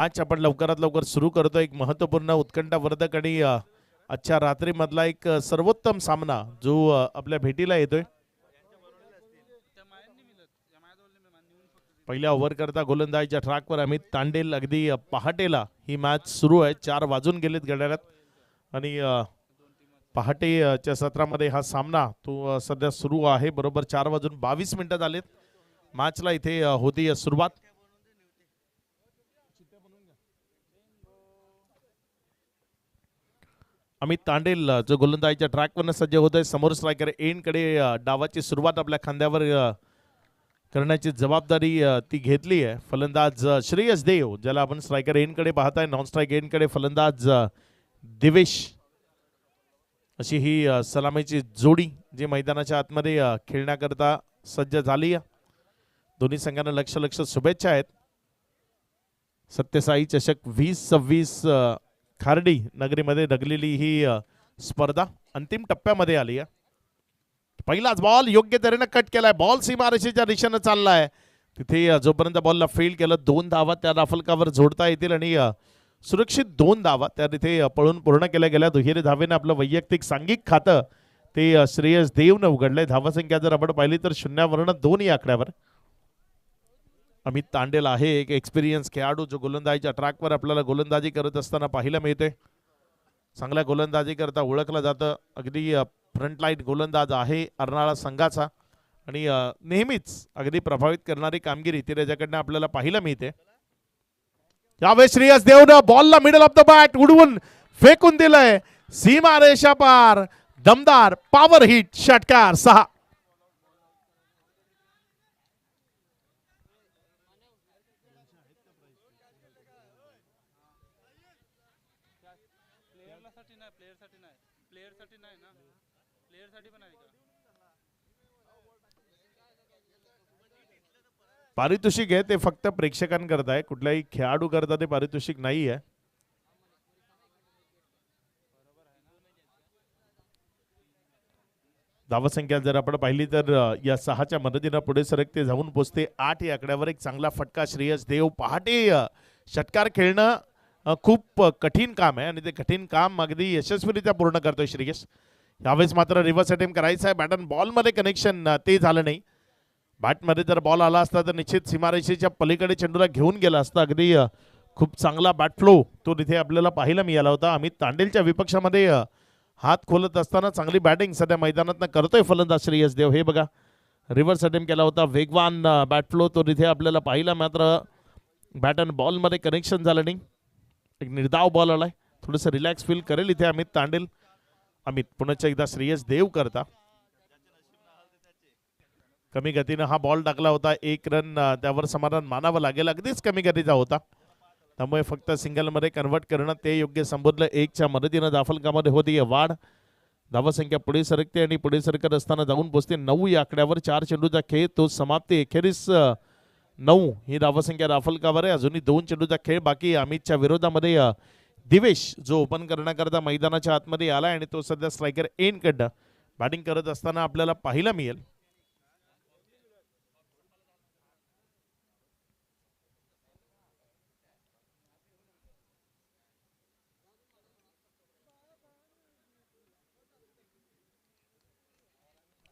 आज आपण लवकरात लवकर सुरू करतो एक महत्त्वपूर्ण उत्कंठावर्धक आणि आजच्या रात्रीमधला एक सर्वोत्तम सामना जो आपल्या भेटीला येतोय। पहिल्या ओव्हर करता गोलंदाजीच्या ट्रॅकवर अमित तांडेल अगदी पहाटेला ही मॅच सुरू आहे। 4 वाजून गेलेत घड्याळात आणि पहाटेच्या सत्रामध्ये हा सामना तो सध्या सुरू आहे। बरोबर 4:22 झालेत मॅचला इथे होती सुरुवात। अमित तांडेल जो गोलंदाजीच्या ट्रॅकवरनं सज्ज होत आहे। समोर स्ट्रायकर एनकडे डावाची सुरुवात आपल्या खांद्यावर करण्याची जबाबदारी ती घेतली आहे। फलंदाज श्रेयस देव ज्याला आपण स्ट्रायकर एनकडे पाहताय, नॉन स्ट्राईक एनकडे फलंदाज दिवेश, अशी ही सलामीची जोडी जी मैदानाच्या आतमध्ये खेळण्याकरता सज्ज झाली आहे। दोन्ही संघांना लक्ष शुभेच्छा आहेत। सत्यसाई चषक 2026 खार्डी नगरीमध्ये रंगलेली ही स्पर्धा अंतिम टप्प्यामध्ये आली आहे। पहिलाच बॉल योग्य तऱ्हेने कट केलाय, बॉल सीमारेषेच्या दिशेने चाललाय। तिथे जोपर्यंत बॉलला फील्ड केलं 2 धावा त्या राफलकावर जोडता येतील आणि सुरक्षित 2 धावा त्या तिथे पळून पूर्ण केल्या गेल्या। दुहेरी धावेने आपलं वैयक्तिक सांघिक खातं ते श्रेयस देवने उघडलंय। धावासंख्या जर आपण पाहिली तर 0वरून 2 या आकड्यावर अमित तांडेल आहे एक एक्सपिरियन्स खेळाडू जो गोलंदाजीच्या ट्रॅकवर आपल्याला गोलंदाजी करत असताना पाहायला मिळते। चांगल्या गोलंदाजी करता ओळखला जातं, अगदी फ्रंटलाईन गोलंदाज आहे अर्नाळा संघाचा आणि नेहमीच अगदी प्रभावित करणारी कामगिरी ती त्याच्याकडनं आपल्याला पाहायला मिळते। यावेळी श्रेयस देवनं बॉलला मिडल ऑफ द बॅट उडवून फेकून दिलंय सीमारेषा पार, दमदार पॉवर हिट षटकार 6। पारितोषिक आहे ते फक्त प्रेक्षकांकरता आहे, कुठल्याही खेळाडू करता ते पारितोषिक नाही आहे। धावसंख्या जर आपण पाहिली तर या 6च्या मदतीनं पुढे सरकते जाऊन पोचते 8 या आकड्यावर। एक चांगला फटका श्रेयस देव, पहाटे षटकार खेळणं खूप कठीण काम आहे आणि ते कठीण काम अगदी यशस्वीरित्या पूर्ण करतोय श्रेयस। यावेळेस मात्र रिव्हर्स अटेम्प्ट करायचा आहे, बॅट अँड बॉल मध्ये कनेक्शन ते झालं नाही। बॅटमध्ये जर बॉल आला असता तर निश्चित सीमारेषेच्या पलीकडे चेंडूला घेऊन गेला असता। अगदी खूप चांगला बॅट फ्लो तो तिथे आपल्याला पाहायला मिळाला होता। अमित तांडेलच्या विपक्षामध्ये हात खोलत असताना चांगली बॅटिंग सध्या मैदानात करतोय फलंदाज श्रेयस देव। हे बघा रिव्हर्स अटेम्प्ट केला होता, वेगवान बॅट फ्लो तो तिथे आपल्याला पाहिला, मात्र बॅट अँड बॉल मध्ये कनेक्शन झालं नाही। एक निर्धाव बॉल आलाय, थोडंसं रिलॅक्स फील करेल इथे अमित तांडेल। अमित पुन्हा एकदा श्रेयस देव करता कमी गतीनं हा बॉल टाकला होता, 1 रन त्यावर समाधान मानावं लागेल, अगदीच कमी गतीचा होता त्यामुळे फक्त सिंगलमध्ये कन्वर्ट करणं ते योग्य संबोधलं। 1च्या मदतीनं दाफलकामध्ये होती वाढ, धावसंख्या पुढे सरकते आणि पुढे सरकत असताना जाऊन पोचते 9 या आकड्यावर। 4 चेंडूचा खेळ तो समाप्ती, अखेरीस 9 ही धावसंख्या दाफलकावर आहे। अजूनही 2 चेंडूचा खेळ बाकी। अमितच्या विरोधामध्ये दिवेश जो ओपन करण्याकरता मैदानाच्या आतमध्ये आला आणि तो सध्या स्ट्रायकर एनकडनं बॅटिंग करत असताना आपल्याला पाहायला मिळेल।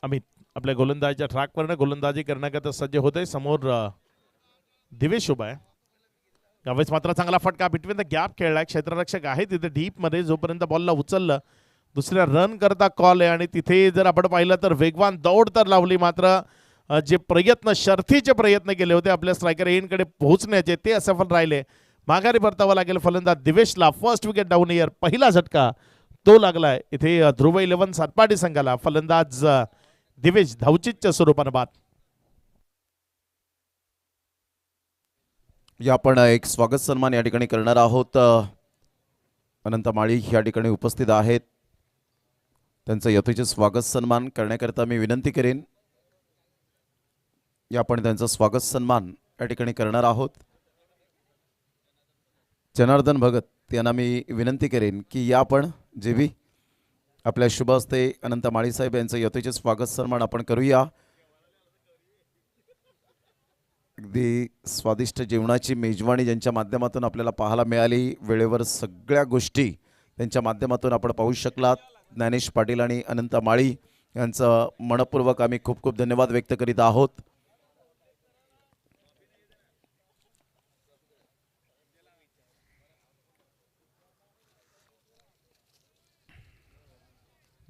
अमित आपल्या गोलंदाजीच्या ट्रॅकवरनं गोलंदाजी करण्याकरता सज्ज होते। समोर दिवेश उभा आहे। यावेळेस मात्र चांगला फटका बिटवीन द गॅप खेळलाय, क्षेत्ररक्षक आहे तिथे डीप मध्ये, जोपर्यंत बॉलला उचललं दुसऱ्या रन करता कॉल आहे आणि तिथे जर आपण पाहिलं तर वेगवान दौड तर लावली, मात्र जे प्रयत्न शर्थीचे प्रयत्न केले होते आपल्या स्ट्रायकर एनकडे पोहोचण्याचे ते असफल राहिले। माघारी परतावा लागेल फलंदाज दिवेशला। फर्स्ट विकेट डाऊन इयर, पहिला झटका तो लागलाय इथे ध्रुव 11 सातपाटी संघाला। फलंदाज दिवेश धावचीच्या स्वरूपानं बाद। या आपण एक स्वागत सन्मान या ठिकाणी करणार आहोत। अनंत माळी या ठिकाणी उपस्थित आहेत, त्यांचं यथोचित स्वागत सन्मान करण्याकरता मी विनंती करेन। या आपण त्यांचं स्वागत सन्मान या ठिकाणी करणार आहोत। जनार्दन भगत यांना मी विनंती करेन की या आपण जेवी आपल्या शुभ हस्ते अनंत माळी साहेब यांचं यथोचित स्वागत सन्मान आपण करूया। अगदी स्वादिष्ट जेवणाची मेजवानी ज्यांच्या माध्यमातून आपल्याला पाहायला मिळाली, वेळेवर सगळ्या गोष्टी त्यांच्या माध्यमातून आपण पाहू शकलात. ज्ञानेश पाटील आणि अनंत माळी यांचं मनपूर्वक आम्ही खूप खूप धन्यवाद व्यक्त करीत आहोत.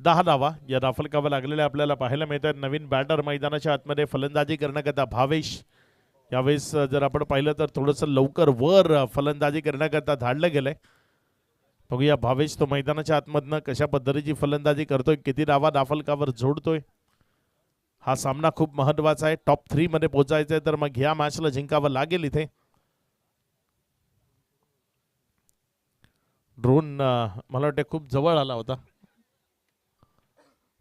दहा धावा या राफलकावर लागलेल्या आपल्याला पाहायला मिळतात. नवीन बॅटर मैदानाच्या आतमध्ये फलंदाजी करण्याकरता भावेश. यावेळेस जर आपण पाहिलं तर थोडंसं लवकर वर फलंदाजी करण्याकरता धाडलं गेलंय. बघूया भावेश तो मैदानाच्या आतमधनं कशा पद्धतीची फलंदाजी करतोय, किती धावा राफलकावर जोडतोय. हा सामना खूप महत्वाचा आहे. टॉप 3 मध्ये पोहोचायचं आहे तर मग ह्या मॅचला जिंकावं लागेल. इथे ड्रोन मला वाटतं खूप जवळ आला होता,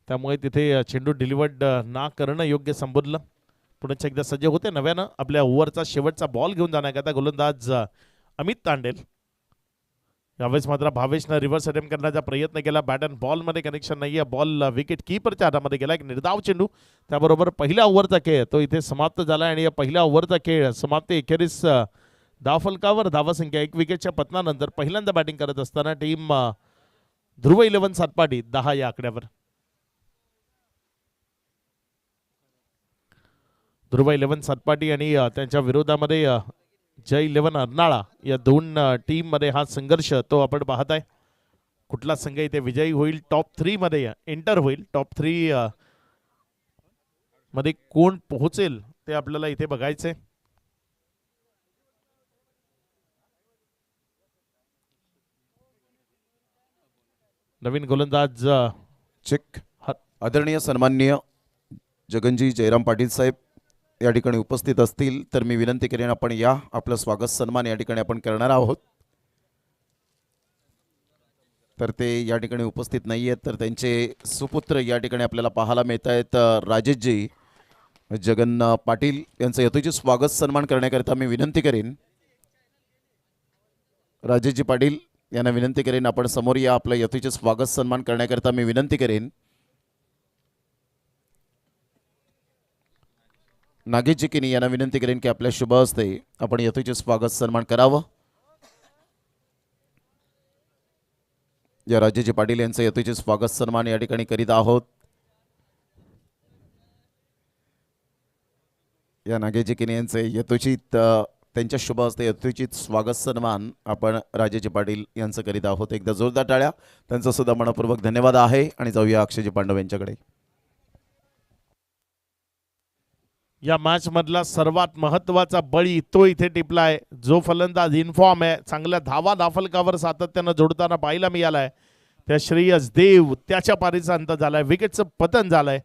त्यामुळे तिथे चेंडू डिलिव्हर्ड ना करणं योग्य संबोधलं. पुढे एकदा सज्ज होते नव्यानं आपल्या ओव्हरचा शेवटचा बॉल घेऊन जाण्याकरता गोलंदाज अमित तांडेल. यावेळेस मात्र भावेशनं रिव्हर्स अटेम्प्ट करण्याचा प्रयत्न केला. बॅट अँड बॉलमध्ये कनेक्शन नाही आहे. बॉल विकेट कीपरच्या हातामध्ये गेला. एक निर्धाव चेंडू. त्याबरोबर पहिल्या ओव्हरचा खेळ तो इथे समाप्त झाला आणि या पहिल्या ओव्हरचा खेळ समाप्ती अखेरीस धावफलकावर धावसंख्या 1 विकेटच्या पतनानंतर पहिल्यांदा बॅटिंग करत असताना टीम ध्रुव 11 सातपाटी 10 या आकड्यावर. ध्रुव 11 सातपाटी आणि त्यांच्या विरोधामध्ये जय 11 अर्नाळा या दोन टीम मध्ये हा संघर्ष तो आपण पाहत आहे. कुठला संघ इथे विजयी होईल, टॉप 3 मध्ये एंटर होईल, टॉप 3 मध्ये कोण पोहोचेल ते आपल्याला इथे बघायचंय. नवीन गोलंदाज चेक. आदरणीय सन्माननीय जगनजी जयराम पाटील साहेब या ठिकाणी उपस्थित असतील तर मी विनंती करेन आपण या आपलं स्वागत सन्मान या ठिकाणी आपण करणार आहोत. तर ते या ठिकाणी उपस्थित नाही आहेत तर त्यांचे सुपुत्र या ठिकाणी आपल्याला पाहायला मिळत आहेत. राजेशजी जगन पाटील यांचं यथोचित स्वागत सन्मान करण्याकरिता मी विनंती करेन. राजेशजी पाटील यांना विनंती करेन आपण समोर या. आपलं यथोचित स्वागत सन्मान करण्याकरिता मी विनंती करेन. नागेशजी किनी यांना विनंती करेन की आपल्या शुभ हस्ते आपण यथोचित स्वागत सन्मान करावं. या राजेशजी पाटील यांचं यथोचित स्वागत सन्मान या ठिकाणी करीत आहोत. या नागेशजी किनी यांचे यथोचित त्यांच्या शुभ हस्ते यथोचित स्वागत सन्मान आपण राजेशजी पाटील यांचं करीत आहोत. एकदा जोरदार टाळ्या त्यांचा सुद्धा मनपूर्वक धन्यवाद आहे. आणि जाऊया अक्षयजी पांडव यांच्याकडे. या मॅच मधला सर्वात महत्वाचा बळी तो इथे टिपलाय. जो फलंदाज इन्फॉर्म आहे, चांगल्या धावा दाफलकावर सातत्यानं जोडताना पाहायला मिळालाय, त्या श्रेयस देव त्याच्या पारीचा अंत झालाय. विकेटचं पतन झालंय.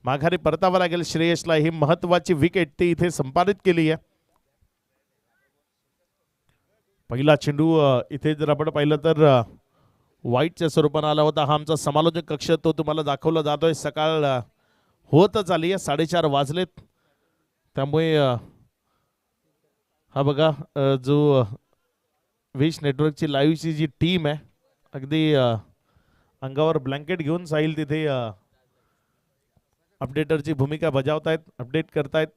माघारी परतावं लागेल श्रेयसला. ही महत्वाची विकेट ती इथे संपादित केली आहे. पहिला चेंडू इथे जर आपण पाहिलं तर वाईटच्या स्वरूपानं आला होता. हा आमचा समालोचक कक्ष तो तुम्हाला दाखवला जातोय. सकाळ होतच आली आहे, 4:30 वाजलेत. त्यामुळे हा बघा जो विश नेटवर्कची लाईव्हची जी टीम आहे अगदी अंगावर ब्लँकेट घेऊन साहिल तिथे अपडेटरची भूमिका बजावतायत, अपडेट करतायत.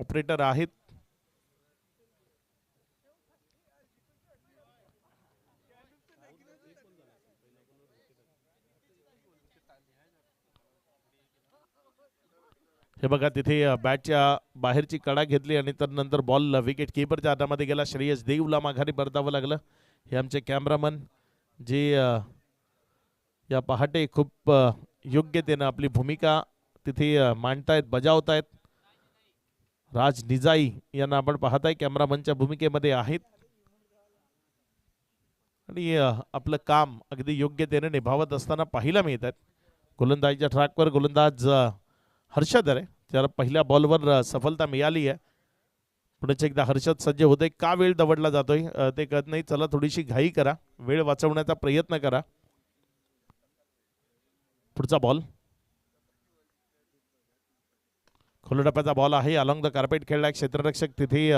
ऑपरेटर आहेत. हे बघा तिथे बॅटच्या बाहेरची कडा घेतली आणि तर नंतर बॉल विकेट कीपरच्या हातामध्ये गेला. श्रेयस देवला माघारी परतावं लागलं. हे आमचे कॅमेरामन जे या पहाटे खूप योग्यतेनं आपली भूमिका तिथे मांडतायत, बजावतायत. राज निजाई यांना आपण पाहताय कॅमेरामनच्या भूमिकेमध्ये आहेत आणि आपलं काम अगदी योग्यतेने निभावत असताना पाहायला मिळतात. गोलंदाजीच्या ट्रॅकवर गोलंदाज हर्षद आहे. त्याला पहिल्या बॉलवर सफलता मिळाली आहे. पुढे एकदा हर्षद सज्ज होते. का वेळ दवडला जातोय ते कळत नाही. चला थोडीशी घाई करा, वेळ वाचवण्याचा प्रयत्न करा. पुढचा बॉल खोलटप्प्याचा बॉल आहे. अलॉंग द कार्पेट खेळला. क्षेत्ररक्षक तिथे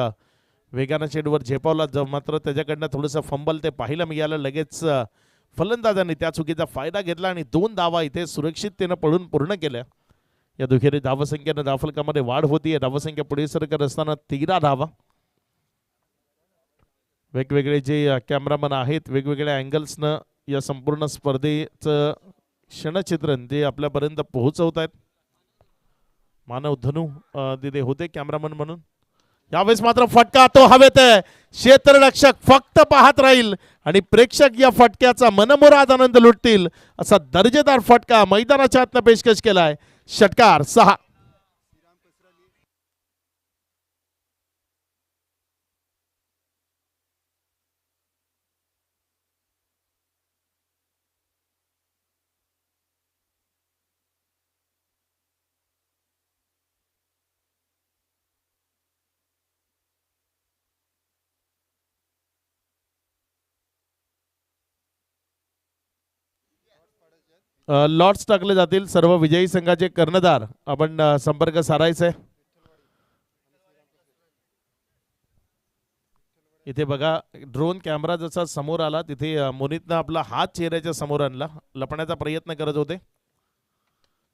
वेगानं चेंडूवर झेपावला, मात्र त्याच्याकडनं थोडंसं फंबल ते पाहायला मिळालं. लगेच फलंदाजांनी त्या चुकीचा फायदा घेतला आणि 2 धावा इथे सुरक्षिततेनं पळून पूर्ण केल्या. या दुहेरी धावसंख्येनं धावफलकामध्ये वाढ होतीये. धावसंख्या पुढे सरकत असताना 13 धावा. वेगवेगळे जे कॅमेरामन आहेत वेगवेगळ्या अँगल्सनं या संपूर्ण स्पर्धेचं क्षणचित्रण जे आपल्यापर्यंत पोहोचवत आहेत. मानव धनु दिले होते कॅमेरामन म्हणून. यावेळेस मात्र फटका तो हवेत आहे. क्षेत्ररक्षक फक्त पाहत राहील आणि प्रेक्षक या फटक्याचा मनमुराद आनंद लुटतील असा दर्जेदार फटका मैदानाच्या आतनं पेशकश केलाय. षटकार 6. लॉट्स टाकले जातील. सर्व विजयी संघाचे कर्णधार आपण संपर्क सारायचा आहे. इथे बघा ड्रोन कॅमेरा जसा समोर आला तिथे मोनितनं आपला हात चेहऱ्याच्या समोर आणला. लपण्याचा प्रयत्न करत होते.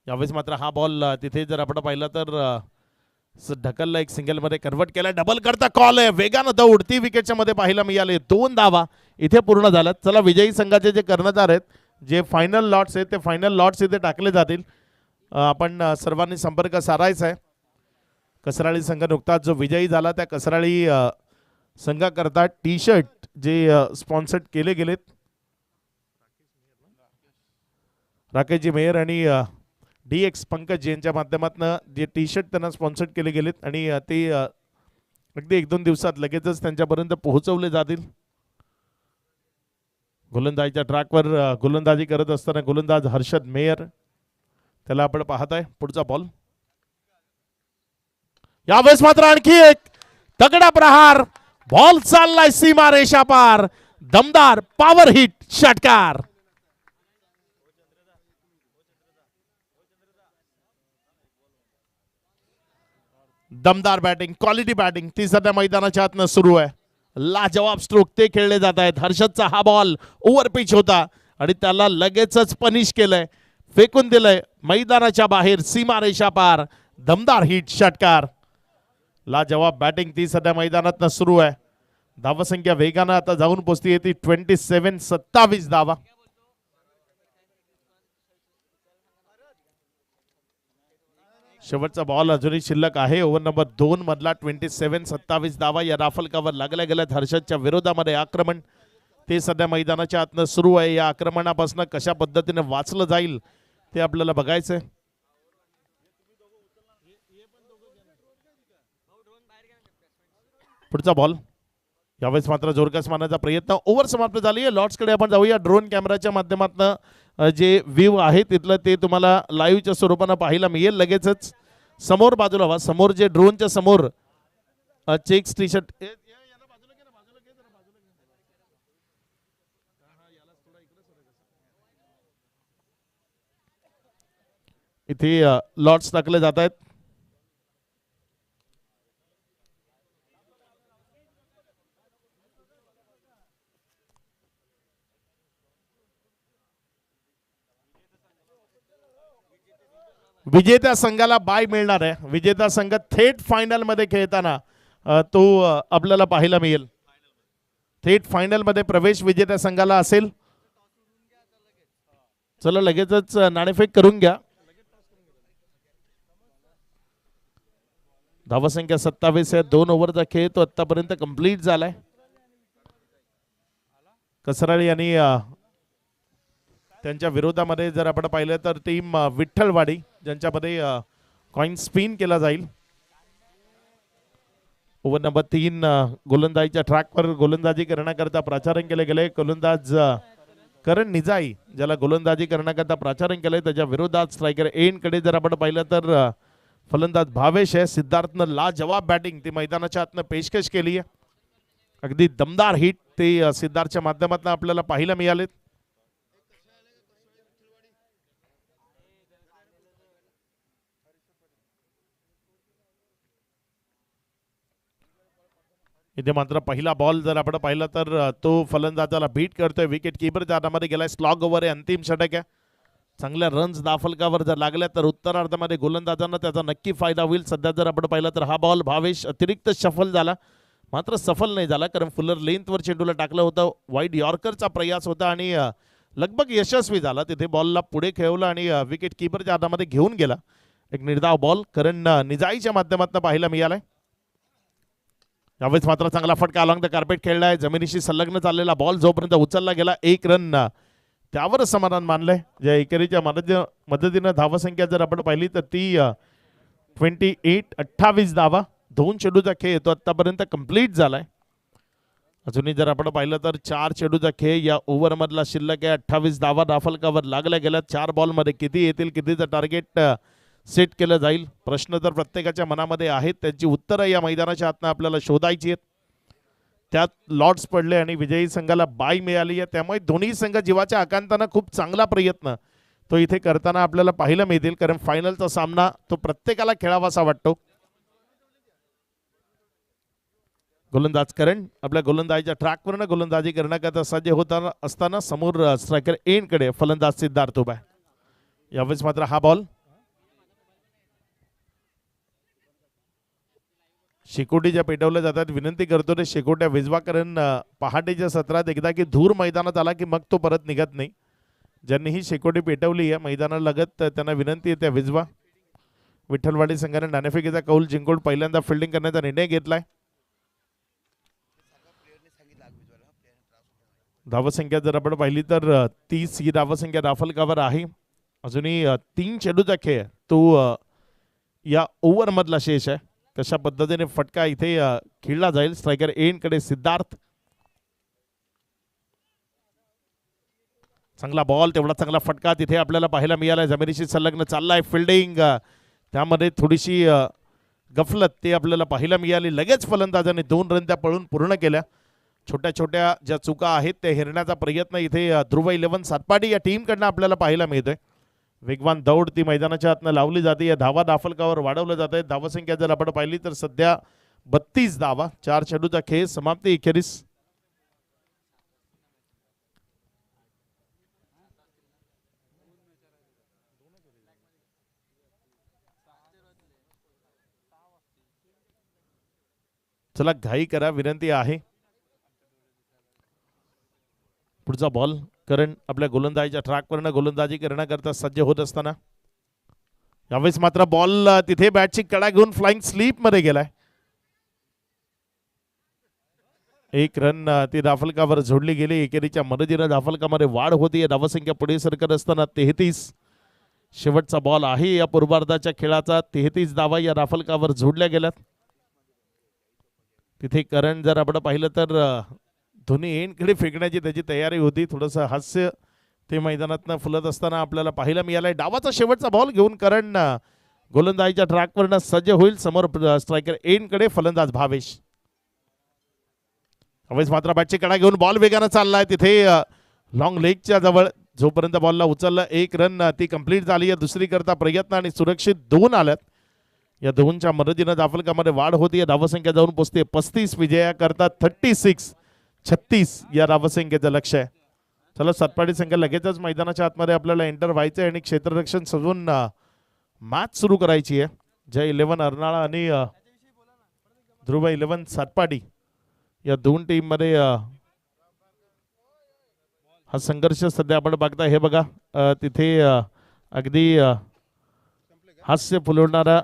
यावेळेस मात्र हा बॉल तिथे जर आपण पाहिला तर ढकलला. एक सिंगल मध्ये कन्वर्ट केला. डबल करता कॉल आहे. वेगानं दौड ती विकेटच्या मध्ये पाहायला मिळाले. 2 धावा इथे पूर्ण झाल्यात. चला विजयी संघाचे जे कर्णधार आहेत जे फायनल लॉट्स आहेत ते फायनल लॉट्स इथे टाकले जातील. आपण सर्वांनी संपर्क सारायचा आहे. कसराळी संघ नुकताच जो विजयी झाला त्या कसराळी संघाकरता टी शर्ट जे स्पॉन्सर्ड केले गेलेत. राकेशजी मेयर आणि DX पंकज यांच्या माध्यमातून जे टी शर्ट त्यांना स्पॉन्सर्ड केले गेलेत आणि ते अगदी 1-2 दिवसात लगेचच त्यांच्यापर्यंत पोहोचवले जातील. गोलंदाजीच्या ट्रॅकवर गोलंदाजी करत असताना गोलंदाज हर्षद मेयर त्याला आपण पाहताय. पुढचा बॉल. यावेळेस मात्र आणखी एक तगडा प्रहार. बॉल चाललाय सीमा रेषा पार. दमदार पॉवर हिट. षटकार. दमदार बॅटिंग क्वालिटी बॅटिंग ती सध्या मैदानाच्या आतनं सुरू आहे. लाजवाब स्ट्रोक ते खेळले जात आहेत. हर्षदचा हा बॉल ओव्हर पिच होता आणि त्याला लगेचच पनिश केलंय. फेकून दिलंय मैदानाच्या बाहेर सीमा रेषा पार. दमदार हिट. षटकार. लाजवाब बॅटिंग ती सध्या मैदानात सुरू आहे. धावसंख्या वेगानं आता जाऊन पोहोचती ती 27 धावा. शेवटचा बॉल अजूनही शिल्लक आहे. ओव्हर नंबर 2 मधला 27 धावा या राफलकावर लागल्या गेल्यात. हर्षदच्या विरोधामध्ये आक्रमण ते सध्या मैदानाच्या आतनं सुरू आहे. या आक्रमणापासून कशा पद्धतीने वाचलं जाईल ते आपल्याला बघायचंय. पुढचा बॉल. यावेळेस मात्र जोरकस मारण्याचा प्रयत्न. ओव्हर समाप्त झाली आहे. लॉर्ड्सकडे आपण जाऊया. ड्रोन कॅमेराच्या माध्यमातून जे व्ह्यू आहे तिथलं ते तुम्हाला लाईव्हच्या स्वरूपानं पाहायला मिळेल. लगेचच समोर बाजूला व्हा. समोर जे ड्रोनच्या समोर चेक्स टी शर्ट इथे लॉट्स टाकले जात आहेत. विजेत्या संघाला बाय मिळणार आहे. विजेता संघ थेट फायनल मध्ये खेळताना तो आपल्याला पाहायला मिळेल. थेट फायनल मध्ये प्रवेश विजेत्या संघाला असेल. चला लगेचच नाणेफेक करून घ्या. धावसंख्या 27 आहे. 2 ओव्हरचा खेळ तो आतापर्यंत कंप्लीट झालाय. कसराळी आणि त्यांच्या विरोधामध्ये जर आपण पाहिलं तर टीम विठ्ठलवाडी ज्यांच्यामध्ये कॉइन स्पिन केला जाईल. ओव्हर नंबर 3 गोलंदाजीच्या ट्रॅकवर गोलंदाजी करण्याकरता प्राचारण केले गेले. गोलंदाज करण निजाई ज्याला गोलंदाजी करण्याकरता प्राचारण केलंय त्याच्या विरोधात स्ट्रायकर एन कडे जर आपण पाहिलं तर फलंदाज भावेश आहे. सिद्धार्थनं लाजवाब बॅटिंग ती मैदानाच्या आतनं पेशकश केली आहे. अगदी दमदार हिट ते सिद्धार्थच्या माध्यमातून आपल्याला पाहायला मिळाले. इथे मात्र पहिला बॉल जर आपण पाहिला तर तो फलंदाजाला बीट करतोय. विकेट किपर त्यामध्ये गेलाय. स्लॉग ओव्हर आहे. अंतिम षटक आहे. चांगल्या रन्स दाफलकावर जर लागल्या तर उत्तरार्धामध्ये गोलंदाजांना त्याचा नक्की फायदा होईल. सध्या जर आपण पाहिलं तर हा बॉल भावेश अतिरिक्त सफल झाला, मात्र सफल नाही झाला कारण फुलर लेंथवर चेंडूला टाकलं होतं. वाईड यॉर्करचा प्रयास होता आणि लगभग यशस्वी झाला. तिथे बॉलला पुढे खेळवलं आणि विकेट किपरच्या हातामध्ये घेऊन गेला. एक निर्धाव बॉल करण निजाईच्या माध्यमातून पाहायला मिळालाय. यावेळेस मात्र चांगला फटका अलॉंग द कार्पेट खेळलाय. जमिनीशी संलग्न चाललेला बॉल जोपर्यंत उचलला गेला 1 रन त्यावर समाधान मानलंय. ज्या एकेरीच्या मदतीनं धावसंख्या जर आपण पाहिली तर ती 28 धावा 2 चेंडूचा खेळ तो आतापर्यंत कंप्लीट झालाय. अजूनही जर आपण पाहिलं तर 4 चेंडूचा खेळ या ओव्हरमधला शिल्लक आहे. 28 धावा दाफलकावर लागल्या गेल्या. 4 बॉलमध्ये किती येतील, कितीचं टार्गेट सेट केलं जाईल, प्रश्न तर प्रत्येकाच्या मनामध्ये आहेत. त्यांची उत्तरं या मैदानाच्या आतनं आपल्याला शोधायची आहेत. त्यात लॉट्स पडले आणि विजयी संघाला बाय मिळाली आहे. त्यामुळे दोन्ही संघ जीवाच्या आकांतानं खूप चांगला प्रयत्न तो इथे करताना आपल्याला पाहायला मिळतील, कारण फायनलचा सामना तो प्रत्येकाला खेळावासा वाटतो. गोलंदाज करण आपल्या गोलंदाजीच्या ट्रॅकवरनं गोलंदाजी करण्याकरता सज्ज होताना असताना समोर स्ट्रायकर एंडकडे फलंदाज सिद्धार्थ उभा आहे. यावेळेस मात्र हा बॉल शेकोटीच्या पेटवल्या जातात. विनंती करतो रे शेकोट्या विजवा, कारण पहाटेच्या सत्रात एकदा की धूर मैदानात आला की मग तो परत निघत नाही. ज्यांनी ही शेकोटी पेटवली आहे मैदानाला लगत त्यांना विनंती आहे त्या विजवा. विठ्ठलवाडी संघाने नाणेफेकीचा कौल जिंकून पहिल्यांदा फिल्डिंग करण्याचा निर्णय घेतलाय. धावसंख्या जर आपण पाहिली तर 30 ही धावसंख्या दाफलकावर आहे. अजूनही 3 चेंडूचा खेळ तो या ओव्हरमधला शेष आहे. कशा पद्धतीने फटका इथे खेळला जाईल. स्ट्रायकर एंडकडे सिद्धार्थ. चांगला बॉल, तेवढा चांगला फटका तिथे आपल्याला पाहायला मिळाला. जमिनीशी संलग्न चाललाय फिल्डिंग, त्यामध्ये थोडीशी गफलत ते आपल्याला पाहायला मिळाली. लगेच फलंदाजाने 2 रन त्या पळून पूर्ण केल्या. छोट्या छोट्या ज्या चुका आहेत त्या हेरण्याचा प्रयत्न इथे ध्रुव 11 सातपाडी या टीमकडनं आपल्याला पाहायला मिळतोय. वेगवान दौड ती मैदानाच्या आतनं लावली जाते. या धावा दाफलकावर वाढवलं जात आहे. धावसंख्या जर आपण पाहिली तर सध्या 32 धावा. 4 चेंडूचा खेळ समाप्ती अखेरीस. चला घाई करा, विनंती आहे. पुढचा बॉल करण आपल्या गोलंदाजीच्या ट्रॅकवरनं गोलंदाजी करण्याकरता सज्ज होत असताना यावेळेस मात्र बॉल तिथे बॅटची कडा घेऊन फ्लाइंग स्लीप मध्ये गेलाय. 1 रन ती दाफलकावर जोडली गेली. एकेरीच्या मदतीनं दाफलकामध्ये वाढ होती. धावसंख्या पुढे सरकत असताना 33. शेवटचा बॉल आहे या पूर्वार्धाच्या खेळाचा. 33 धावा या दाफलकावर जोडल्या गेल्यात. तिथे करण जर आपण पाहिलं तर धोनी एंडकडे फेकण्याची त्याची तयारी होती. थोडंसं हास्य ते मैदानातनं फुलत असताना आपल्याला पाहायला मिळालंय. डावाचा शेवटचा बॉल घेऊन करण गोलंदाजीच्या ट्रॅकवरनं सज्ज होईल. समोर स्ट्रायकर एंडकडे फलंदाज भावेश. अवेस मात्र बॅटची कडा घेऊन बॉल वेगानं चाललाय. तिथे लॉंग लेगच्या जवळ जोपर्यंत बॉलला उचलला 1 रन ती कंप्लीट झाली. या दुसरी करता प्रयत्न आणि सुरक्षित 2 आल्यात. या 2च्या मदतीनं दाफलकामध्ये वाढ होती. धावसंख्या जाऊन पोहोचते 35. विजया करता 36 या धावसंख्येचं लक्ष आहे. चला सातपाडी संघ लगेचच मैदानाच्या आतमध्ये आपल्याला एंटर व्हायचं आहे आणि क्षेत्ररक्षण सजवून मॅच सुरू करायची आहे. जय 11 अर्नाळा आणि ध्रुव 11 सातपाडी या 2 टीम मध्ये हा संघर्ष सध्या आपण बघता. हे बघा तिथे अगदी हास्य फुलवणारा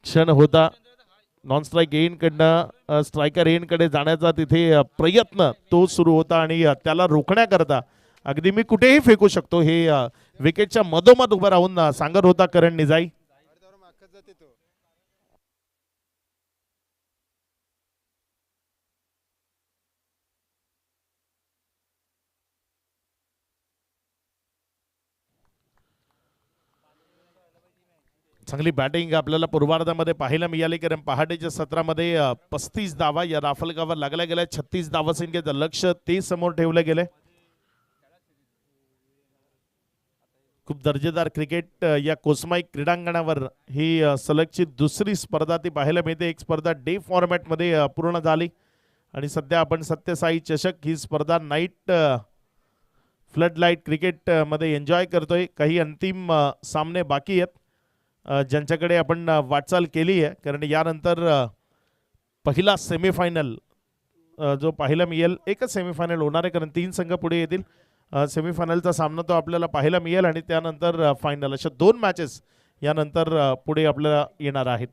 क्षण होता. नॉन स्ट्राईक एंडकडनं स्ट्रायकर एंडकडे जाण्याचा तिथे प्रयत्न तो सुरू होता आणि त्याला रोखण्याकरता अगदी मी कुठेही फेकू शकतो हे विकेटच्या मधोमध उभा राहून सांगत होता करण निजाई. चांगली बॅटिंग आपल्याला पूर्वार्धामध्ये पाहायला मिळाली, कारण पहाटेच्या सत्रामध्ये 35 धावा या दाफलकावर लागल्या गेल्या. 36 धावसंख्येचं लक्ष ते समोर ठेवलं गेले. खूप दर्जेदार क्रिकेट या कोसमाई क्रीडांगणावर ही सलगची दुसरी स्पर्धा ती पाहायला मिळते. एक स्पर्धा डे फॉर्मॅटमध्ये पूर्ण झाली आणि सध्या आपण सत्यसाई चषक ही स्पर्धा नाईट फ्लड लाईट क्रिकेट मध्ये एन्जॉय करतोय. काही अंतिम सामने बाकी आहेत ज्यांच्याकडे आपण वाटचाल केली आहे, कारण यानंतर पहिला सेमीफायनल जो पाहायला मिळेल. एकच सेमीफायनल होणार आहे कारण 3 संघ पुढे येतील. सेमीफायनलचा सामना तो आपल्याला पाहायला मिळेल आणि त्यानंतर फायनल, अशा 2 मॅचेस यानंतर पुढे आपल्याला येणार आहेत.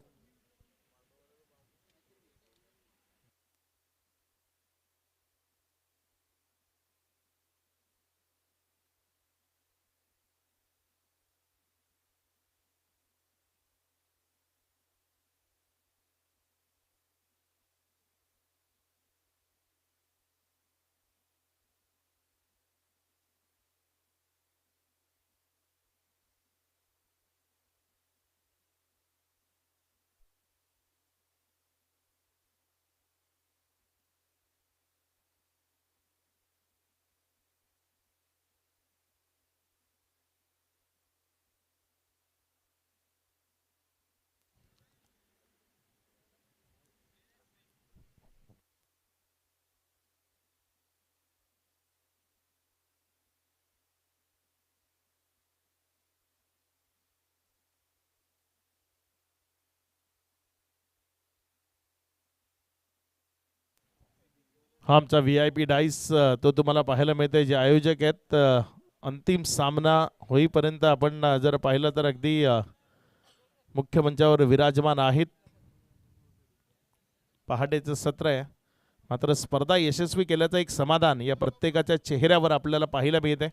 हा आमचा VIP डाईस तो तुम्हाला पाहायला मिळते. जे आयोजक आहेत अंतिम सामना होईपर्यंत आपण जर पाहिलं तर अगदी मुख्य मंचावर विराजमान आहेत. पहाटेचं सत्र आहे, मात्र स्पर्धा यशस्वी केल्याचं एक समाधान या प्रत्येकाच्या चेहऱ्यावर आपल्याला पाहायला मिळते.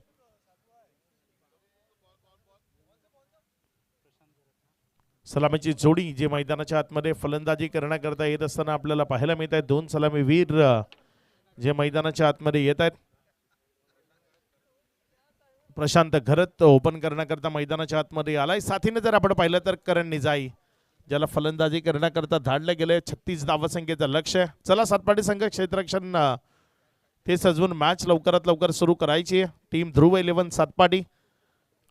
सलामीची जोडी जे मैदानाच्या आतमध्ये फलंदाजी करण्याकरता येत असताना आपल्याला पाहायला मिळत आहे. 2 सलामीवीर जे मैदानाच्या आतमध्ये येत आहेत. प्रशांत घरत ओपन करण्याकरता मैदानाच्या आतमध्ये आलाय. साथीने जर आपण पाहिलं तर करण निजाई ज्याला फलंदाजी करण्याकरता धाडलं गेले. 36 धावसंख्येचं लक्ष्य. चला सातपाटी संघ क्षेत्ररक्षण ते सजवून मॅच लवकरात लवकर सुरू करायची आहे. टीम ध्रुव 11 सातपाटी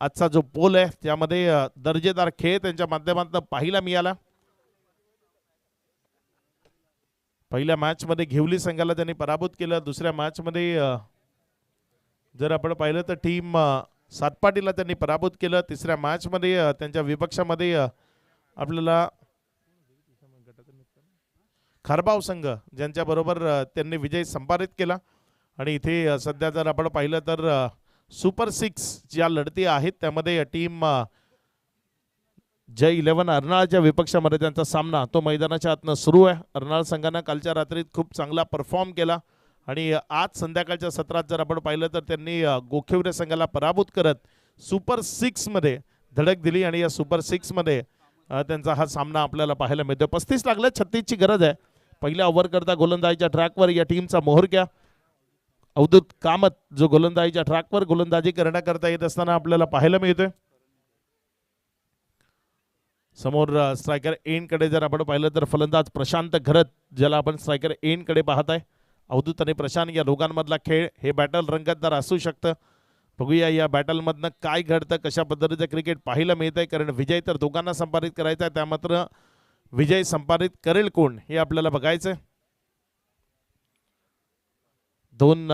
आजचा जो पोल आहे त्यामध्ये दर्जेदार खेळ त्यांच्या माध्यमातून पाहायला मिळाला. पहिल्या मॅच मध्ये घेवली संघाला त्यांनी पराभूत केलं. दुसऱ्या मॅच मध्ये जर आपण पाहिलं तर टीम सातपाटीला त्यांनी पराभूत केलं. तिसऱ्या मॅच मध्ये त्यांच्या विपक्षामध्ये आपल्याला खारबाव संघ ज्यांच्या बरोबर त्यांनी विजय संपादित केला. आणि इथे सध्या जर आपण पाहिलं तर सुपर 6 ज्या लढती आहेत त्यामध्ये टीम जय 11 अर्नाळच्या विपक्षामध्ये त्यांचा सामना तो मैदानाच्या आतनं सुरू आहे. अर्नाळ संघानं कालच्या रात्रीत खूप चांगला परफॉर्म केला आणि आज संध्याकाळच्या सत्रात जर आपण पाहिलं तर त्यांनी गोखिवरे संघाला पराभूत करत सुपर 6 मध्ये धडक दिली आणि या सुपर 6 मध्ये त्यांचा हा सामना आपल्याला पाहायला मिळतो. 35 लागले, 36 ची गरज आहे. पहिल्या ओव्हर करता गोलंदाजीच्या ट्रॅकवर या टीमचा मोहरक्या अवधूत कामत जो गोलंदाजीच्या ट्रॅकवर गोलंदाजी करण्याकरता येत असताना आपल्याला पाहायला मिळतोय. समोर स्ट्रायकर एंड कडे जर आपण पाहिलं तर फलंदाज प्रशांत घरत ज्याला आपण स्ट्रायकर एंड कडे पाहत आहे. अवधूत आणि प्रशांत या दोघांमधला खेळ हे बॅटल रंगतदार असू शकतं. बघूया या बॅटलमधनं काय घडतं, कशा पद्धतीचं क्रिकेट पाहायला मिळतंय. कारण विजय तर दोघांना संपादित करायचा आहे, त्या मात्र विजय संपादित करेल कोण हे आपल्याला बघायचंय. 2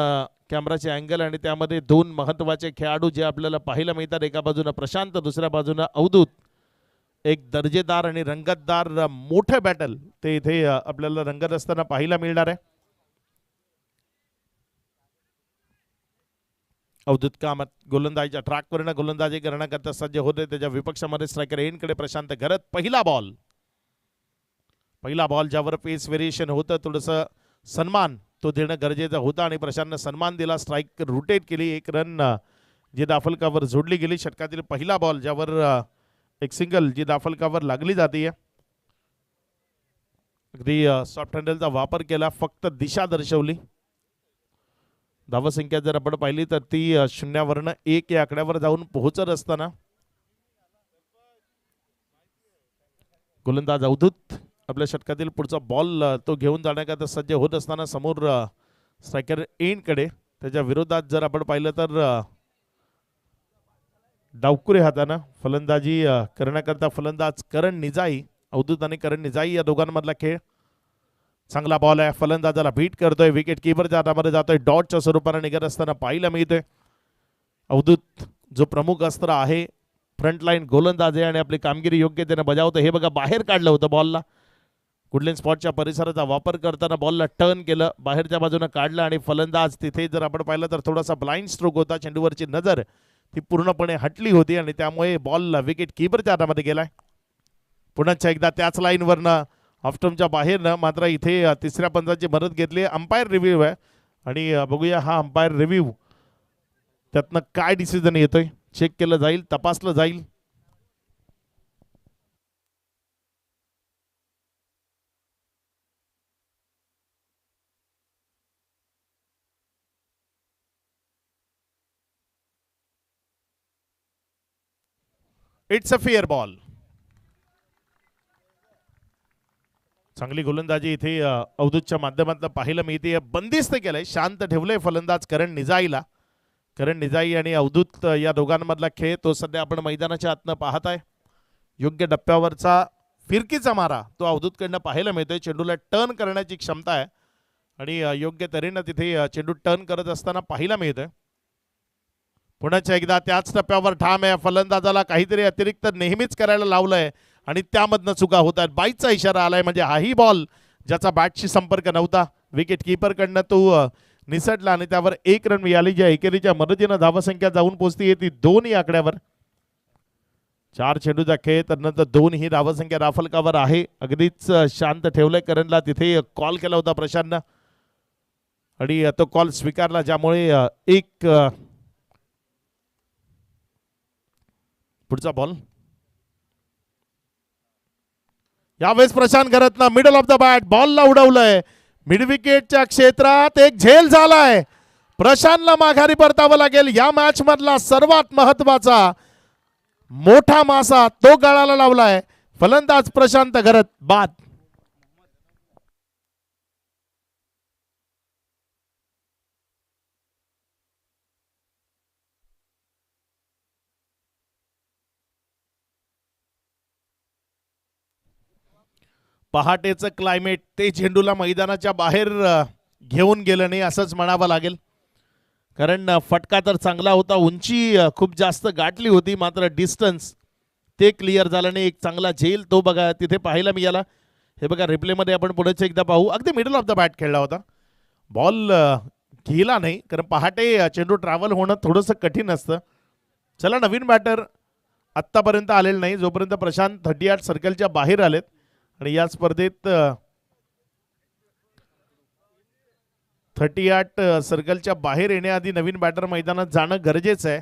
कॅमेराचे अँगल आणि त्यामध्ये 2 महत्वाचे खेळाडू जे आपल्याला पाहायला मिळतात. एका बाजूने प्रशांत, दुसऱ्या बाजूने अवधूत. एक दर्जेदार आणि रंगतदार मोठं बॅटल ते इथे आपल्याला रंगत असताना पाहायला मिळणार आहे. अवधूत कामत गोलंदाजीच्या ट्रॅकवरनं गोलंदाजी करण्याकरता सज्ज होते. त्याच्या विपक्षामध्ये स्ट्रायकर एंडकडे प्रशांत घरत. पहिला बॉल ज्यावर पेस व्हेरिएशन होतं, थोडंसं सन्मान तो देणं गरजेचं होतं आणि प्रशांतनं सन्मान दिला. स्ट्राईक रोटेट केली, 1 रन जी दाफलकावर जोडली गेली. षटकातील पहिला बॉल ज्यावर एक सिंगल जी दाफलकावर लागली जाते. अगदी सॉफ्ट हँडलचा वापर केला, फक्त दिशा दर्शवली. धावसंख्या जर आपण पाहिली तर ती 0वरनं 1 या आकड्यावर जाऊन पोहोचत असताना गोलंदाज अवधूत आपल्या षटकातील पुढचा बॉल तो घेऊन जाण्याकरता सज्ज होत असताना समोर स्ट्रायकर एंडकडे त्याच्या विरोधात जर आपण पाहिलं तर डावकुरे हातानं फलंदाजी करण्याकरता फलंदाज करण निजाई. अवधूत आणि करण निजाई या दोघांमधला खेळ. चांगला बॉल आहे, फलंदाजाला बीट करतोय, विकेट किपरच्या हातामध्ये जातोय, डॉटच्या स्वरूपाने निघत असताना पाहायला मिळतोय. अवधूत जो प्रमुख अस्त्र आहे, फ्रंटलाईन गोलंदाज आहे आणि आपली कामगिरी योग्यतेने बजावतं. हे बघा, बाहेर काढलं होतं बॉलला. गुडलेन स्पॉटच्या परिसराचा वापर करताना बॉलला टर्न केलं, बाहेरच्या बाजूने काढलं आणि फलंदाज तिथे जर आपण पाहिलं तर थोडासा ब्लाइंड स्ट्रोक होता. चेंडूवरची नजर ती पूर्णपणे हटली होती आणि त्यामुळे बॉल विकेट कीपरच्या हातामध्ये गेलाय. पुन्हा एकदा त्याच लाईनवरनं ऑफस्टम्पच्या बाहेरनं, मात्र इथे तिसऱ्या पंचाची मदत घेतली. अंपायर रिव्ह्यू आहे आणि बघूया हा अंपायर रिव्ह्यू त्यातनं काय डिसिजन येतोय. चेक केलं जाईल, तपासलं जाईल. It's a fair ball. चांगली गोलंदाजी इथे अवधूतच्या माध्यमातून पाहायला मिळते. बंदिस्त केलंय, शांत ठेवलंय फलंदाज करण निजाईला. करण निजाई आणि अवधूत या दोघांमधला खेळ तो सध्या आपण मैदानाच्या आतनं पाहत आहे. योग्य डप्प्यावरचा फिरकीचा मारा तो अवधूतकडनं पाहायला मिळतोय. चेंडूला टर्न करण्याची क्षमता आहे आणि योग्य तऱ्हेनं तिथे चेंडू टर्न करत असताना पाहायला मिळतोय. पुन्हा एकदा त्याच टप्प्यावर ठाम आहे. फलंदाजाला काहीतरी अतिरिक्त नेहमीच करायला लावलंय आणि त्यामधनं चुका होत आहेत. बाईचा इशारा आलाय, म्हणजे हाही बॉल ज्याचा बॅटशी संपर्क नव्हता विकेट कीपरकडनं तो निसटला आणि त्यावर 1 रन मिळाली. ज्या एकेरीच्या मदतीनं धावसंख्या जाऊन पोहोचती ती 2 या आकड्यावर. 4 चेंडूचा खेळ तर नंतर 2 ही धावसंख्या राफलकावर आहे. अगदीच शांत ठेवलंय करणला. तिथे कॉल केला होता प्रशांतनं आणि तो कॉल स्वीकारला, ज्यामुळे एक पुढचा बॉल. यावेळेस प्रशांत घरतनं मिडल ऑफ द बॅट बॉलला उडवलंय. मिड विकेटच्या क्षेत्रात एक झेल झालाय. प्रशांतला माघारी परतावं लागेल. या मॅच मधला सर्वात महत्वाचा मोठा मासा तो गळाला लावलाय. फलंदाज प्रशांत घरत बाद. पहाटेचं क्लायमेट ते झेंडूला मैदानाच्या बाहेर घेऊन गेलं नाही असंच म्हणावं लागेल. कारण फटका तर चांगला होता, उंची खूप जास्त गाठली होती, मात्र डिस्टन्स ते क्लिअर झालं नाही. एक चांगला झेल तो बघा तिथे पाहायला मिळाला. हे बघा रिप्लेमध्ये आपण पुढेच एकदा पाहू. अगदी मिडल ऑफ द बॅट खेळला होता. बॉल गेला नाही, कारण पहाटे चेंडू ट्रॅव्हल होणं थोडंसं कठीण असतं. चला, नवीन बॅटर आत्तापर्यंत आलेलं नाही. जोपर्यंत प्रशांत 38 सर्कलच्या बाहेर आलेत आणि या स्पर्धेत 38 सर्कलच्या बाहेर येण्याआधी नवीन बॅटर मैदानात जाणं गरजेचं आहे.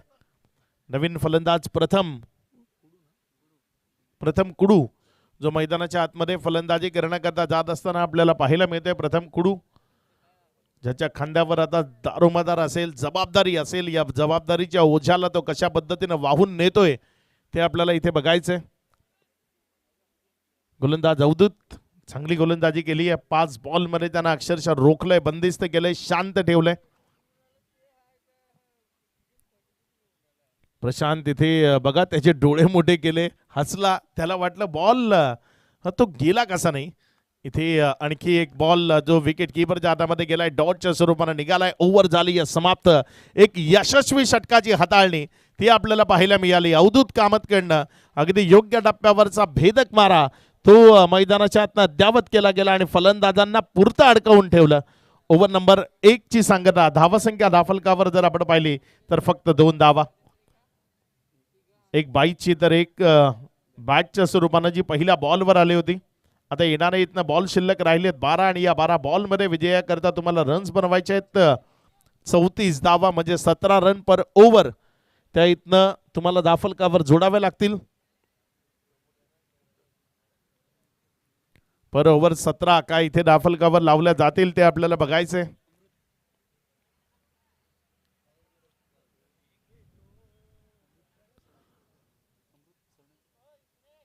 नवीन फलंदाज प्रथम कुडू जो मैदानाच्या आतमध्ये फलंदाजी करण्याकरता जात असताना आपल्याला पाहायला मिळतोय. प्रथम कुडू ज्याच्या खांद्यावर आता दारोमदार असेल, जबाबदारी असेल. या जबाबदारीच्या ओझ्याला तो कशा पद्धतीने वाहून नेतोय ते आपल्याला इथे बघायचंय. गोलंदाज अवधूत चांगली गोलंदाजी केली आहे. 5 बॉलमध्ये त्यांना अक्षरशः रोखलंय, बंदिस्त केलंय, शांत ठेवलंय. प्रशांत इथे बघा त्याचे डोळे मोठे केले, हसला. त्याला वाटलं बॉल तो गेला कसा नाही. इथे आणखी एक बॉल जो विकेट कीपरच्या हातामध्ये गेलाय, डॉटच्या स्वरूपाने निघालाय. ओव्हर झाली समाप्त. एक यशस्वी षटकाची हाताळणी ती आपल्याला पाहायला मिळाली अवधूत कामतकडनं. अगदी योग्य टप्प्यावरचा भेदक मारा तो मैदानाच्या आतनं द्यावत केला गेला आणि फलंदाजांना पुरतं अडकवून ठेवलं. ओव्हर नंबर 1 ची सांगता. धावसंख्या धाफलकावर जर आपण पाहिली तर फक्त 2 धावा. एक बाईची तर एक बॅटच्या स्वरूपानं जी पहिल्या बॉलवर आली होती. आता येणारे इथनं बॉल शिल्लक राहिलेत 12 आणि या 12 बॉलमध्ये विजयाकरता तुम्हाला रन्स बनवायचे आहेत 34 धावा, म्हणजे 17 रन पर ओव्हर त्या इथनं तुम्हाला धाफलकावर जोडावे लागतील. पर ओव्हर 17 काय इथे धाफलकावर लावल्या जातील ते आपल्याला बघायचे.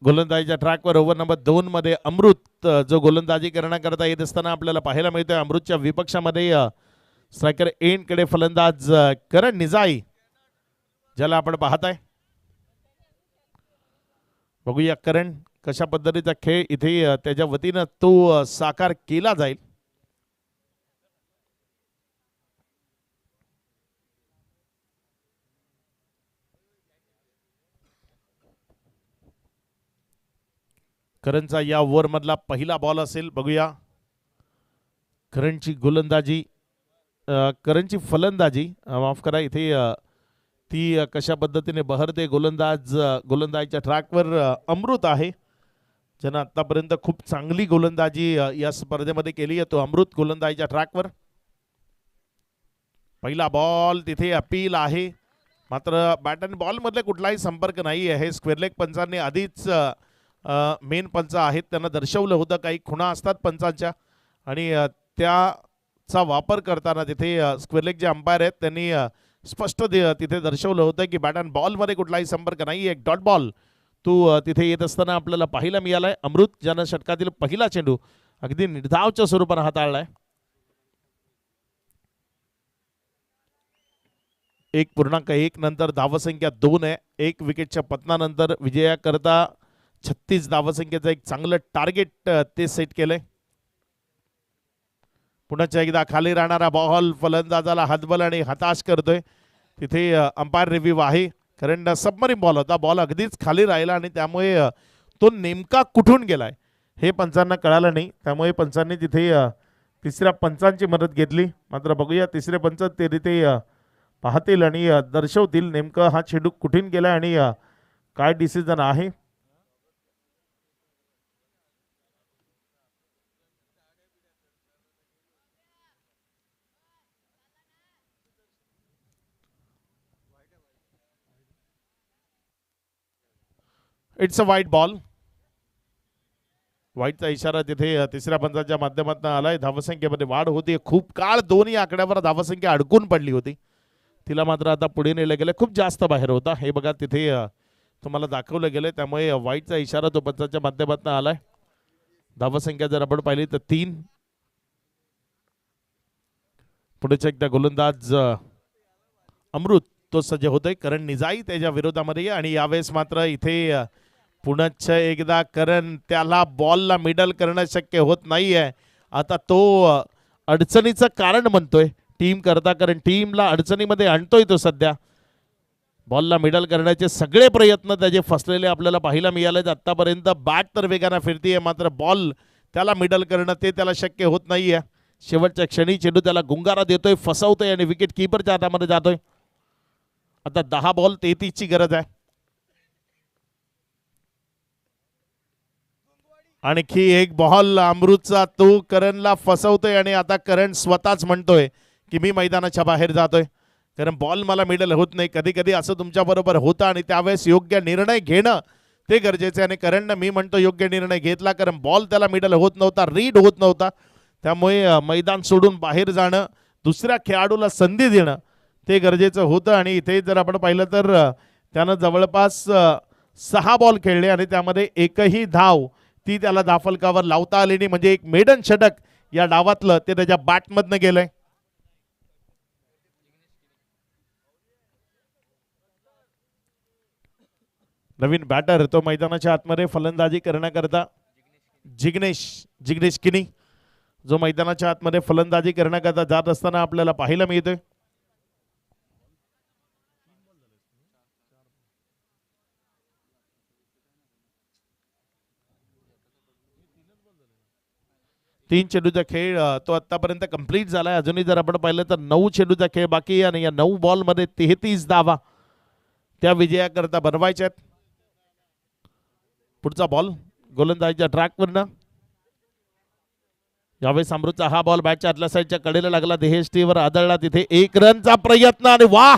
गोलंदाजीच्या ट्रॅकवर ओव्हर नंबर 2 मध्ये अमृत जो गोलंदाजी करण्याकरता येत असताना आपल्याला पाहायला मिळतोय. अमृतच्या विपक्षामध्ये स्ट्रायकर एंड कडे फलंदाज करण निजाई ज्याला आपण पाहताय. बघूया करण कशा पद्धतीचा खेळ इथे त्याच्या वतीनं तो साकार केला जाईल. करणचा या ओव्हर मधला पहिला बॉल असेल, बघूया करणची गोलंदाजी, करणची फलंदाजी माफ करा इथे ती कशा पद्धतीने बहरते. गोलंदाजीच्या ट्रॅकवर अमृत आहे, ज्यानं आतापर्यंत खूप चांगली गोलंदाजी या स्पर्धेमध्ये केली आहे. तो अमृत गोलंदाजीच्या ट्रॅकवर. पहिला बॉल तिथे अपील आहे, मात्र बॅट अँड बॉल मधले कुठलाही संपर्क नाही आहे. स्क्वेअर लेग पंचांनी आधीच मेन पंच आहेत त्यांना दर्शवलं होतं काही खुणा असतात पंचांच्या, आणि त्याचा वापर करताना तिथे स्क्वेअर लेग जे अंपायर आहेत त्यांनी स्पष्ट तिथे दर्शवलं होतं की बॅट अँड बॉलमध्ये कुठलाही संपर्क नाही. एक डॉट बॉल तो तिथे येत असताना आपल्याला पाहायला मिळालाय. अमृत ज्यानं षटकातील पहिला चेंडू अगदी निर्धावच्या स्वरूपाने हाताळलाय. 1.1 नंतर धावसंख्या 2 आहे. 1 विकेटच्या पतनानंतर विजयाकरता 36 धावसंख्येचं एक चांगलं टार्गेट ते सेट केलंय. पुन्हा एकदा खाली राहणारा बॉल फलंदाजाला हातबल आणि हताश करतोय. तिथे अंपायर रिव्ह्यू आहे, कारण सबमरीन बॉल होता, बॉल अगदीच खाली राहिला आणि त्यामुळे तो नेमका कुठून गेलाय हे पंचांना कळालं नाही. त्यामुळे पंचांनी तिथे तिसऱ्या पंचांची मदत घेतली. मात्र बघूया तिसरे पंच ते तिथे पाहतील आणि दर्शवतील नेमकं हा चेंडू कुठून गेला आणि काय डिसिजन आहे. इट्स अ वाईट बॉल. वाईटचा इशारा तिथे तिसऱ्या पंचाच्या माध्यमातून आलाय. धावसंख्येमध्ये वाढ होती. खूप काळ दोन्ही आकड्यावर धावसंख्या अडकून पडली होती, तिला मात्र आता पुढे नेलं गेलं. खूप जास्त बाहेर होता हे बघा तिथे तुम्हाला दाखवलं गेलं. त्यामुळे वाईटचा इशारा तो पंचाच्या माध्यमातून आलाय. धावसंख्या जर आपण पाहिली तर 3. पुढेच एकदा गोलंदाज अमृत तो सज्ज होतोय. करण निजाई त्याच्या विरोधामध्ये, आणि यावेळेस मात्र इथे पुन्हा एकदा करण त्याला बॉलला मिडल करणं शक्य होत नाहीये. आता तो अडचणीचं कारण म्हणतोय टीम करता, कारण टीमला अडचणीमध्ये आणतोय तो सध्या. बॉलला मिडल करण्याचे सगळे प्रयत्न त्याचे फसलेले आपल्याला पाहायला मिळाले आतापर्यंत. बॅट तर वेगाने फिरतीये, मात्र बॉल त्याला मिडल करणं ते त्याला शक्य होत नाहीये. शेवटच्या क्षणी चेंडू त्याला गुंगारा देतोय, फसवतोय आणि विकेट किपरच्या हातामध्ये जातोय. आता 10 बॉल 33 ची गरज आहे. आणखी एक बॉल अमृतचा, तो करणला फसवतोय आणि आता करण स्वतःच म्हणतोय की मी मैदानाच्या बाहेर जातोय, कारण बॉल मला मिडल होत नाही. कधी कधी असं तुमच्या बरोबर होतं आणि त्यावेळेस योग्य निर्णय घेणं ते गरजेचं आहे. आणि करणनं मी म्हणतो योग्य निर्णय घेतला, कारण बॉल त्याला मिडल होत नव्हता, रीड होत नव्हता. त्यामुळे मैदान सोडून बाहेर जाणं, दुसऱ्या खेळाडूला संधी देणं ते गरजेचं होतं. आणि इथे जर आपण पाहिलं तर त्यानं जवळपास 6 बॉल खेळले आणि त्यामध्ये एकही धाव ती त्याला धाफलकावर लावता आली नाही. म्हणजे एक मेडन षटक या डावातलं ते त्याच्या बॅटमधनं गेलंय. नवीन बॅटर तो मैदानाच्या आतमध्ये फलंदाजी करण्याकरता जिग्नेश किनी जो मैदानाच्या आतमध्ये फलंदाजी करण्याकरता जात असताना आपल्याला पाहायला मिळतोय. तीन चेंडूचा खेळ तो आतापर्यंत कंप्लीट झालाय. अजूनही जर आपण पाहिलं तर 9 चेंडूचा खेळ बाकी आहे आणि या 9 बॉल मध्ये 33 धावा त्या विजयाकरता बनवायच्या आहेत. पुढचा बॉल गोलंदाजीच्या ट्रॅकवरनं. यावेळेस अमृतचा हा बॉल बॅटच्या आतल्या साईडच्या कडेला लागला, देहेष्टीवर आदळला. तिथे 1 रनचा प्रयत्न आणि वाह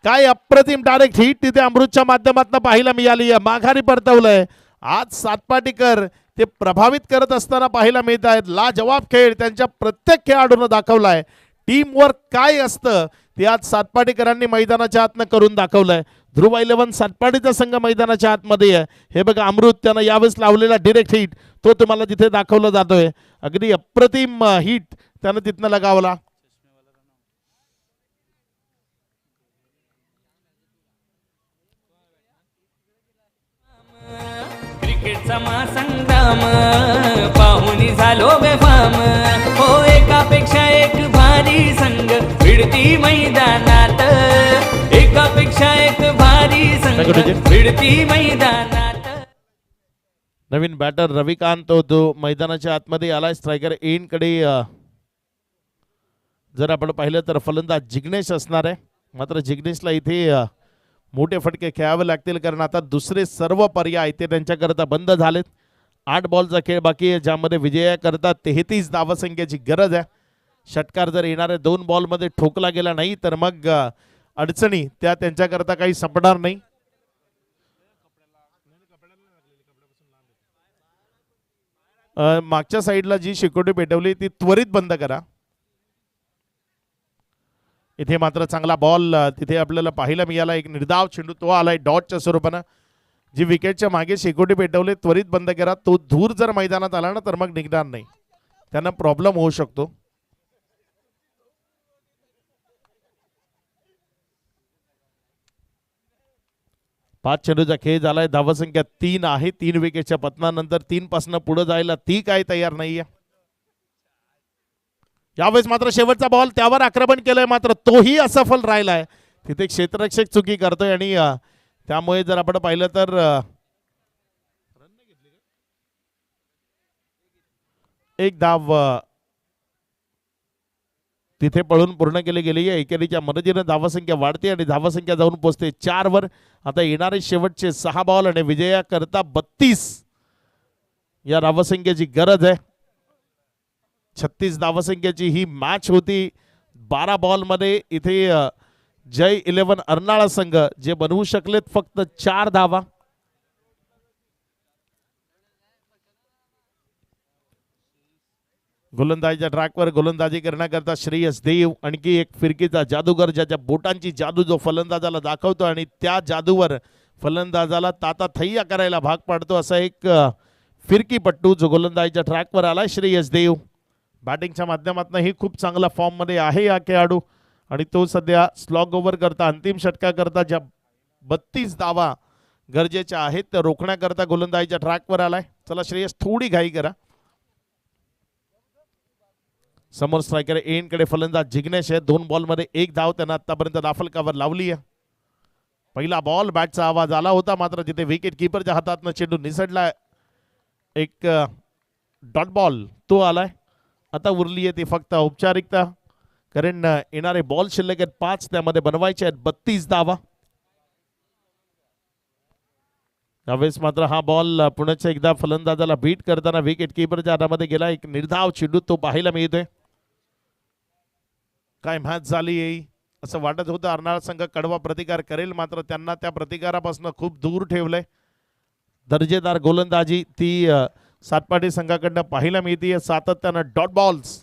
काय अप्रतिम डायरेक्ट हिट तिथे अमृतच्या माध्यमातून पाहायला मिळाली. माघारी परतवलंय. आज सातपाटीकर ते प्रभावित करत असताना पाहायला मिळत आहेत. लाजवाब खेळ त्यांच्या प्रत्येक खेळाडूंना दाखवलाय. टीम वर्क काय असतं ते आज सातपाटीकरांनी मैदानाच्या आतनं करून दाखवलंय. ध्रुव 11 सातपाटीचा संघ मैदानाच्या आतमध्ये आहे. हे बघा अमृत त्यानं यावेळेस लावलेला डिरेक्ट हिट तो तुम्हाला तिथे दाखवला जातोय. अगदी अप्रतिम हिट त्यानं तिथनं लगावला. क्रिकेटचा महासंग्राम पाहुणी झालो बेफाम. हो एकापेक्षा एक भारी संघ भिडती मैदानात, एकापेक्षा एक भारी संघ भिडती मैदानात. नवीन बॅटर रविकांत तो मैदानाच्या आतमध्ये आलाय. स्ट्रायकर एनकडे जर आपण पाहिलं तर फलंदाज जिग्नेश असणार आहे. मात्र जिग्नेशला इथे मोठे फटके खेळावे लागतील, कारण आता दुसरे सर्व पर्याय ते त्यांच्याकरता बंद झालेत. 8 बॉलचा खेळ बाकी आहे, ज्यामध्ये विजयाकरता 33 धावसंख्येची गरज आहे. षटकार जर येणाऱ्या 2 बॉलमध्ये ठोकला गेला नाही तर मग अडचणी त्या त्यांच्याकरता काही संपणार नाही. मागच्या साईडला जी शेकोटी पेटवली ती त्वरित बंद करा. इथे मात्र चांगला बॉल तिथे आपल्याला पाहायला मिळाला. एक निर्धाव चेंडू तो आलाय डॉटच्या स्वरूपानं. जी विकेटच्या मागे शेकोटी पेटवले त्वरित बंद करा. तो धूर जर मैदानात आला ना तर मग निघणार नाही, त्यांना प्रॉब्लेम होऊ शकतो. पाच चेंडूचा खेळ झालाय. धावसंख्या 3 आहे. 3 विकेटच्या पतनानंतर 3 पासून पुढे जायला ती काय तयार नाहीये. यावेळेस मात्र शेवटचा बॉल त्यावर आक्रमण केलंय, मात्र तोही असफल राहिलाय. तिथे क्षेत्ररक्षक चुकी करतोय आणि त्यामुळे जर आपण पाहिलं तर एक धाव तिथे पळून पूर्ण केली गेली आहे. एकेरीच्या मदतीने धावसंख्या वाढते आणि धावसंख्या जाऊन पोहोचते 4 वर. आता येणारे शेवटचे 6 बॉल आणि विजयाकरता 32 या धावसंख्येची गरज आहे. 36 धावसंख्येची ही मॅच होती. 12 बॉल मध्ये इथे जय 11 अर्नाळा संघ जे बनवू शकलेत फक्त 4 धावा. गोलंदाजीच्या ट्रॅकवर गोलंदाजी करण्याकरता श्रेयस देव आणखी एक फिरकीचा जादूगर, ज्याच्या बोटांची जादू जो फलंदाजाला दाखवतो आणि त्या जादूवर फलंदाजाला ताताथैया करायला भाग पाडतो. असा एक फिरकीपट्टू जो गोलंदाजीच्या ट्रॅकवर आलाय श्रेयस देव. बॅटिंगच्या माध्यमातून ही खूप चांगला फॉर्म मध्ये आहे हा खेळाडू आणि तो सध्या स्लॉग ओव्हर करता अंतिम षटकाकरता ज्या 32 धावा गरजेच्या आहेत त्या रोखण्याकरता गोलंदाजीच्या ट्रॅकवर आलाय. चला श्रेयस, थोडी घाई करा. समोर स्ट्रायकर एनकडे फलंदाज जिग्नेश आहे. 2 बॉलमध्ये 1 धाव त्यांना आतापर्यंत दाफलकावर लावली आहे. पहिला बॉल बॅटचा आवाज आला होता, मात्र तिथे विकेट किपरच्या हातातनं चेंडू निसटला. एक डॉट बॉल तो आलाय. आता उरली आहे ती फक्त औपचारिकता, कारण येणारे बॉल शिल्लक आहेत 5, त्यामध्ये बनवायचे आहेत 32 धावा. यावेळेस मात्र हा बॉल पुण्याच्या एकदा फलंदाजाला बीट करताना विकेट किपरच्या हातामध्ये गेला. एक निर्धाव चेंडू तो पाहायला मिळतोय. काय मॅच झाली येई असं वाटत होतं. अर्नाळा संघ कडवा प्रतिकार करेल, मात्र त्यांना त्या प्रतिकारापासून खूप दूर ठेवलंय. दर्जेदार गोलंदाजी ती सातपाटी संघाकडनं पाहायला मिळते. सातत्यानं डॉट बॉल्स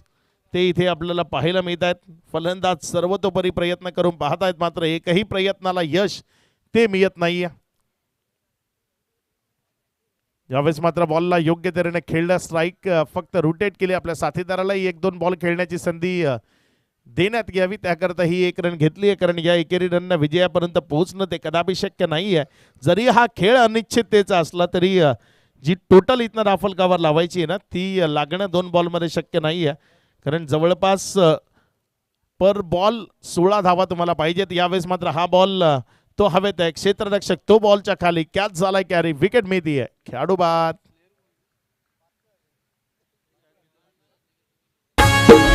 ते इथे आपल्याला पाहायला मिळत आहेत. फलंदाज सर्वतोपरी प्रयत्न करून पाहत आहेत, मात्र एकही प्रयत्नाला यश ते मिळत नाहीये. यावेळेस मात्र बॉलला योग्य तऱ्हेने खेळला. स्ट्राईक फक्त रोटेट केली. आपल्या साथीदारालाही 1-2 बॉल खेळण्याची संधी देण्यात यावी, त्याकरता ही 1 रन घेतली आहे. कारण या एकेरी रननं विजयापर्यंत पोहोचणं ते कदापि शक्य नाही आहे. जरी हा खेळ अनिश्चिततेचा असला तरी जी टोटल इथनं दाफलकावर लावायची आहे ना ती लागणं 2 बॉलमध्ये शक्य नाही आहे. कारण जवळपास पर बॉल 16 धावा तुम्हाला पाहिजेत. यावेळेस मात्र हा बॉल तो हवेत आहे. क्षेत्ररक्षक तो बॉलच्या खाली कॅच झालाय. कॅरी विकेट मिळतीये. खेळाडू बाद.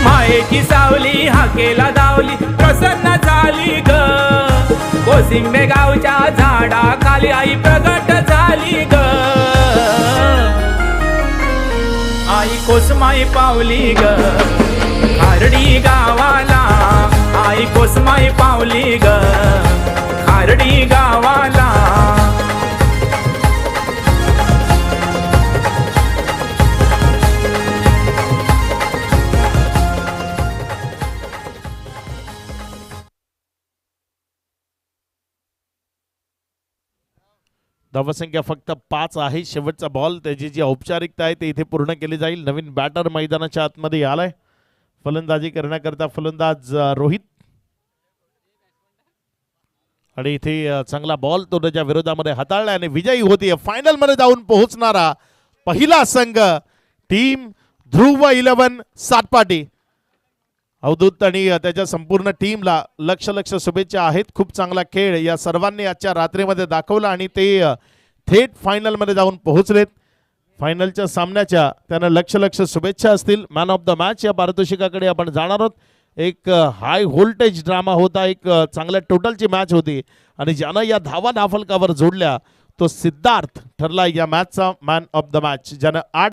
मायेची सावली हाकेला दावली प्रसन्न झाली ग. कोसिंबे गावच्या झाडा खाली आई प्रगट झाली ग. आई कोसमाई पावली ग खारडी गावाला. आई कोसमाई पावली ग खारडी गावाला. धावसंख्या फक्त 5 आहे. शेवटचा बॉल त्याची जी औपचारिकता आहे ते इथे पूर्ण केली जाईल. नवीन बॅटर मैदानाच्या आतमध्ये आलाय. फलंदाजी करण्याकरता फलंदाज रोहित आणि इथे चांगला बॉल तो त्याच्या विरोधामध्ये हाताळला आणि विजयी होतीये. फायनल मध्ये जाऊन पोहोचणारा पहिला संघ टीम ध्रुव 11 सातपाटी. अवधूत आणि त्याच्या संपूर्ण टीमला लक्ष शुभेच्छा आहेत. खूप चांगला खेळ या सर्वांनी आजच्या रात्रीमध्ये दाखवला आणि ते थेट फायनल मध्ये जाऊन पोहोचलेत. फायनलच्या सामन्याच्या त्यांना लक्ष शुभेच्छा असतील. मॅन ऑफ द मॅच या पारितोषिकाकडे आपण जाणार आहोत. एक हाय व्होल्टेज ड्रामा होता, एक चांगल्या टोटलची मॅच होती आणि ज्यानं या धावा नाफलकावर जोडल्या तो सिद्धार्थ ठरला या मॅचचा मॅन ऑफ द मॅच, ज्यानं 8